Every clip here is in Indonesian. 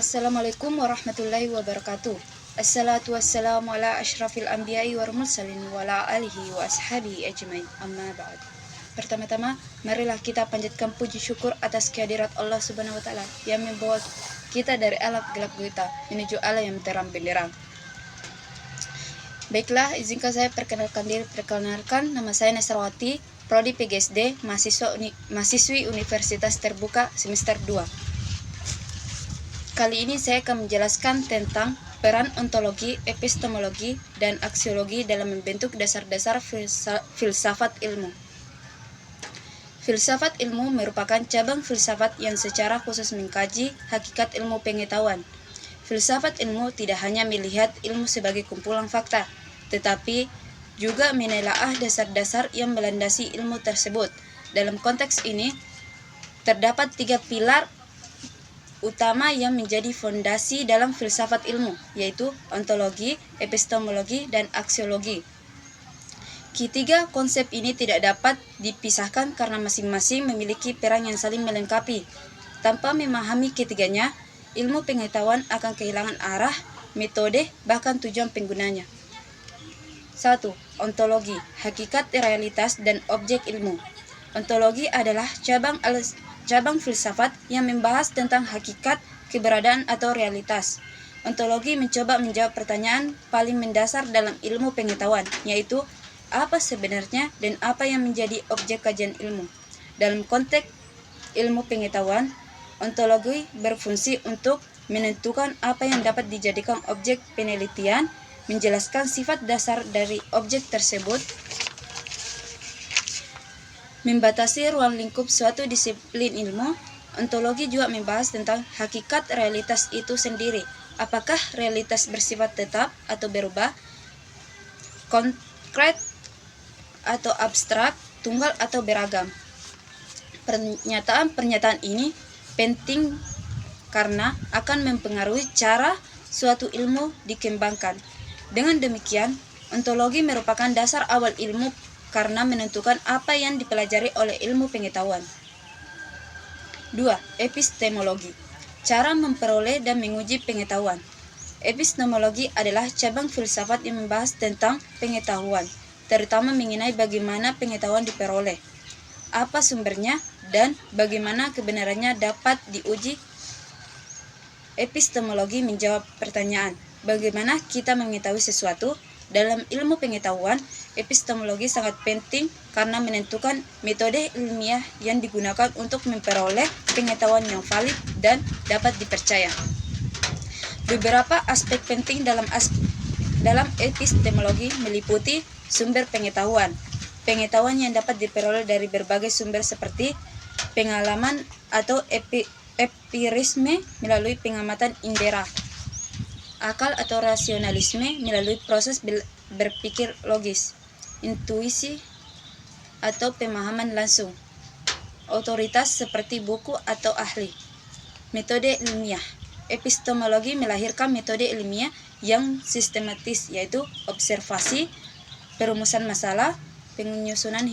Assalamualaikum warahmatullahi wabarakatuh. Assalatu wassalamu ala ashrafil anbiya'i wal mursalin wa ala alihi wa ashabihi ajmain. Amma ba'd. Pertama-tama, marilah kita panjatkan puji syukur atas kehadirat Allah Subhanahu wa taala yang membawa kita dari alam gelap gulita menuju alam yang terang benderang. Baiklah, izinkan saya perkenalkan nama saya Nasrawati, prodi PGSD, mahasiswi Universitas Terbuka semester 2. Kali ini saya akan menjelaskan tentang peran ontologi, epistemologi, dan aksiologi dalam membentuk dasar-dasar filsafat ilmu. Filsafat ilmu merupakan cabang filsafat yang secara khusus mengkaji hakikat ilmu pengetahuan. Filsafat ilmu tidak hanya melihat ilmu sebagai kumpulan fakta, tetapi juga menelaah dasar-dasar yang melandasi ilmu tersebut. Dalam konteks ini, terdapat 3 pilar utama yang menjadi fondasi dalam filsafat ilmu, yaitu ontologi, epistemologi, dan aksiologi. Ketiga konsep ini tidak dapat dipisahkan karena masing-masing memiliki peran yang saling melengkapi. Tanpa memahami ketiganya, ilmu pengetahuan akan kehilangan arah, metode, bahkan tujuan penggunanya. 1. Ontologi, hakikat, realitas, dan objek ilmu. Ontologi adalah cabang filsafat yang membahas tentang hakikat, keberadaan, atau realitas. Ontologi mencoba menjawab pertanyaan paling mendasar dalam ilmu pengetahuan, yaitu apa sebenarnya dan apa yang menjadi objek kajian ilmu. Dalam konteks ilmu pengetahuan, ontologi berfungsi untuk menentukan apa yang dapat dijadikan objek penelitian, menjelaskan sifat dasar dari objek tersebut, membatasi ruang lingkup suatu disiplin ilmu. Ontologi juga membahas tentang hakikat realitas itu sendiri. Apakah realitas bersifat tetap atau berubah, konkret atau abstrak, tunggal atau beragam. Pernyataan ini penting karena akan mempengaruhi cara suatu ilmu dikembangkan. Dengan demikian, ontologi merupakan dasar awal ilmu karena menentukan apa yang dipelajari oleh ilmu pengetahuan. 2. Epistemologi, cara memperoleh dan menguji pengetahuan. Epistemologi adalah cabang filsafat yang membahas tentang pengetahuan, terutama mengenai bagaimana pengetahuan diperoleh, apa sumbernya, dan bagaimana kebenarannya dapat diuji. Epistemologi menjawab pertanyaan, bagaimana kita mengetahui sesuatu? Dalam ilmu pengetahuan, epistemologi sangat penting karena menentukan metode ilmiah yang digunakan untuk memperoleh pengetahuan yang valid dan dapat dipercaya. Beberapa aspek penting dalam epistemologi meliputi sumber pengetahuan. Pengetahuan yang dapat diperoleh dari berbagai sumber seperti pengalaman atau empirisme melalui pengamatan indera, akal atau rasionalisme melalui proses berpikir logis, intuisi atau pemahaman langsung, otoritas seperti buku atau ahli. Metode ilmiah. Epistemologi melahirkan metode ilmiah yang sistematis, yaitu observasi, perumusan masalah, penyusunan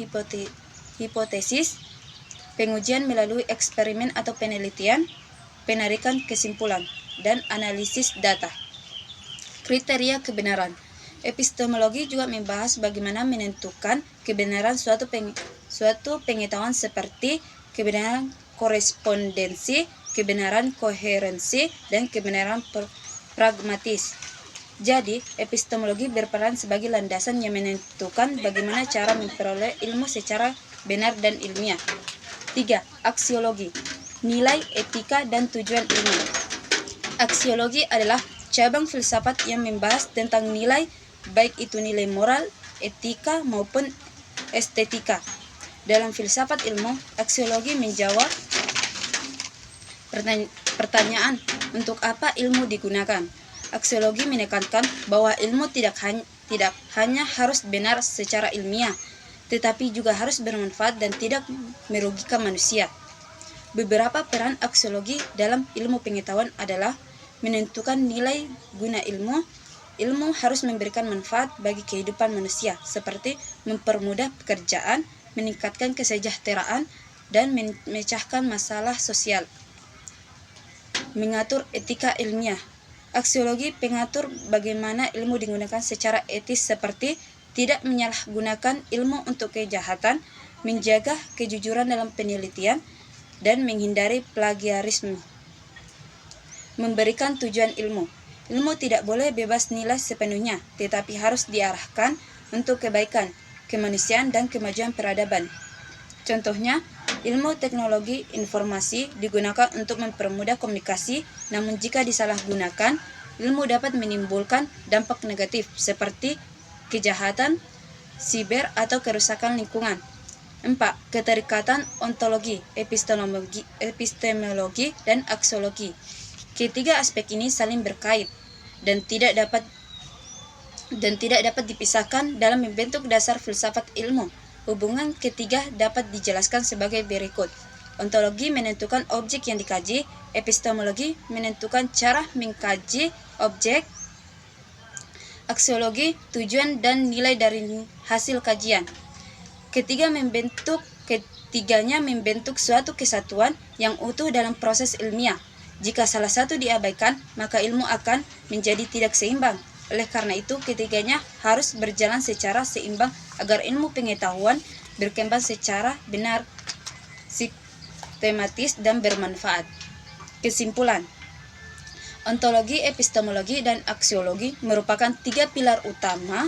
hipotesis, pengujian melalui eksperimen atau penelitian, penarikan kesimpulan, dan analisis data. Kriteria kebenaran. Epistemologi juga membahas bagaimana menentukan kebenaran suatu pengetahuan seperti kebenaran korespondensi, kebenaran koherensi, dan kebenaran pragmatis. Jadi, epistemologi berperan sebagai landasan yang menentukan bagaimana cara memperoleh ilmu secara benar dan ilmiah. 3. Aksiologi, nilai, etika, dan tujuan ilmu. Aksiologi adalah cabang filsafat yang membahas tentang nilai, baik itu nilai moral, etika, maupun estetika. Dalam filsafat ilmu, aksiologi menjawab pertanyaan, untuk apa ilmu digunakan? Aksiologi menekankan bahwa ilmu tidak hanya harus benar secara ilmiah, tetapi juga harus bermanfaat dan tidak merugikan manusia. Beberapa peran aksiologi dalam ilmu pengetahuan adalah menentukan nilai guna ilmu. Ilmu harus memberikan manfaat bagi kehidupan manusia, seperti mempermudah pekerjaan, meningkatkan kesejahteraan, dan memecahkan masalah sosial. mengatur etika ilmiah. Aksiologi pengatur bagaimana ilmu digunakan secara etis seperti tidak menyalahgunakan ilmu untuk kejahatan, menjaga kejujuran dalam penelitian, dan menghindari plagiarisme. Memberikan tujuan ilmu. Ilmu tidak boleh bebas nilai sepenuhnya, tetapi harus diarahkan untuk kebaikan, kemanusiaan, dan kemajuan peradaban. Contohnya, ilmu teknologi informasi digunakan untuk mempermudah komunikasi, namun jika disalahgunakan, ilmu dapat menimbulkan dampak negatif seperti kejahatan, siber, atau kerusakan lingkungan. 4. Keterikatan ontologi, epistemologi, dan aksiologi. Ketiga aspek ini saling berkait dan tidak dapat dipisahkan dalam membentuk dasar filsafat ilmu. Hubungan ketiga dapat dijelaskan sebagai berikut. Ontologi menentukan objek yang dikaji, epistemologi menentukan cara mengkaji objek, aksiologi tujuan dan nilai dari hasil kajian. Ketiganya membentuk suatu kesatuan yang utuh dalam proses ilmiah. Jika salah satu diabaikan, maka ilmu akan menjadi tidak seimbang. Oleh karena itu, ketiganya harus berjalan secara seimbang agar ilmu pengetahuan berkembang secara benar, sistematis, dan bermanfaat. Kesimpulan, ontologi, epistemologi, dan aksiologi merupakan tiga pilar utama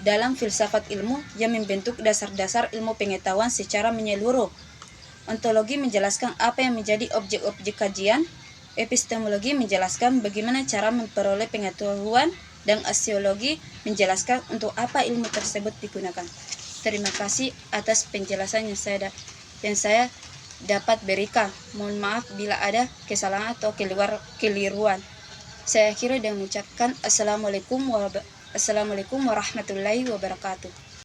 dalam filsafat ilmu yang membentuk dasar-dasar ilmu pengetahuan secara menyeluruh. Ontologi menjelaskan apa yang menjadi objek-objek kajian, epistemologi menjelaskan bagaimana cara memperoleh pengetahuan, dan aksiologi menjelaskan untuk apa ilmu tersebut digunakan. Terima kasih atas penjelasan yang saya dapat berikan. Mohon maaf bila ada kesalahan atau keliruan. Saya akhiri dengan mengucapkan Assalamualaikum warahmatullahi wabarakatuh.